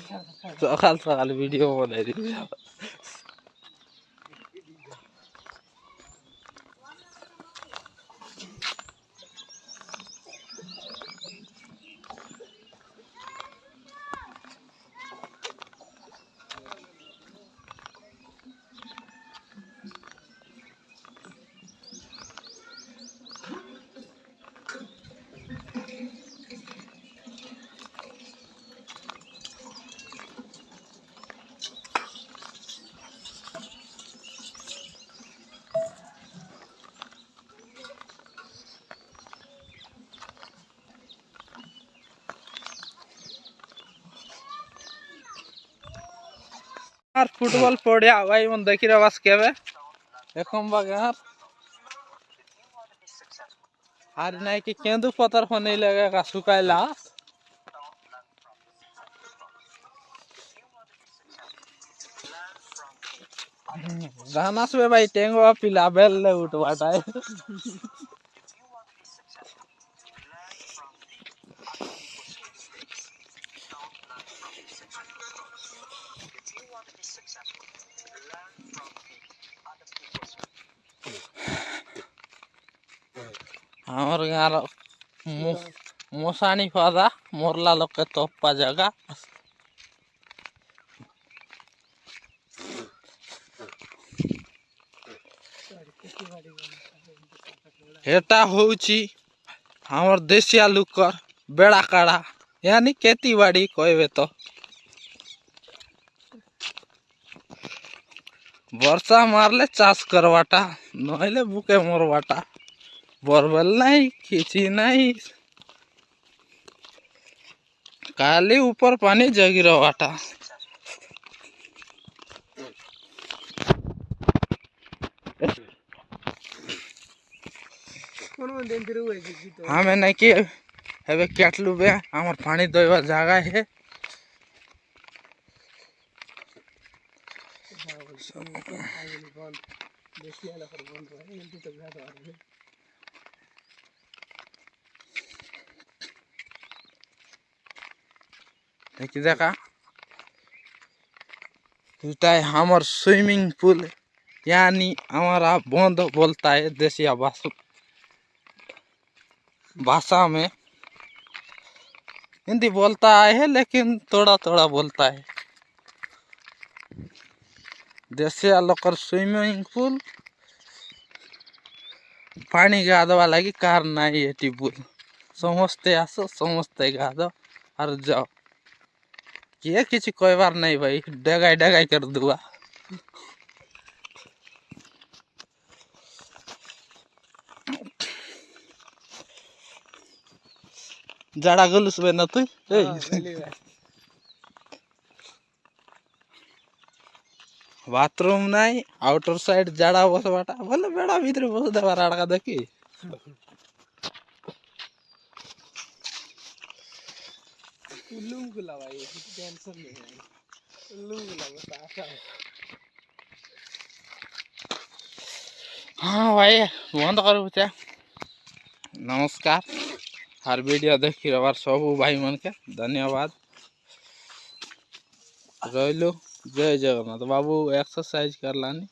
सकाल सकाल वीडियो बनाई यार फुटबॉल पड़िया भाई मन देखी रहा बस के देखम बाग यार हार नहीं कि केंदू पतर होने लगेगा सुखाइला गाना से भाई टेंगो पिला बेल ले उठवाटा है हमार गाँव मोसानी फादा मोरला लोग के तोपा जगह हेटा होची हमार देसिया लुकर बेड़ा काड़ा यानी खेती बाड़ी कहबे तो वर्षा मारले चाष करवाटा नहले बुके मोरवाटा बोरवेल नहीं खींची नहीं काली ऊपर पानी जगी रवाटा हमें नहीं कि हेबे केटलू बे हमार पानी दोइबा जगह है देखी देखा है हमार स्विमिंग पूल यानी हमारा बंद बोलता है देसिया भाषा में हिंदी बोलता है लेकिन थोड़ा थोड़ा बोलता है देसिया लोकर स्विमिंग पूल पानी गाधवा लगी कार नहीं है टिपुल समझते आसो समझते गाधो और जाओ ये किसी कोई बार नहीं भाई डगाई डगाई कर दूंगा जड़ा गुलूस बे न तू बाथरूम नहीं आउटर साइड जड़ा बस बाटा बोले बेड़ा भीतर बस देवा राड़ा देखी भाई टेंशन नहीं है हाँ भाई बंद करू क्या नमस्कार हर वीडियो देखी रबार सब भाई मन के धन्यवाद रही जय जगन्नाथ बाबू एक्सरसाइज कर लानी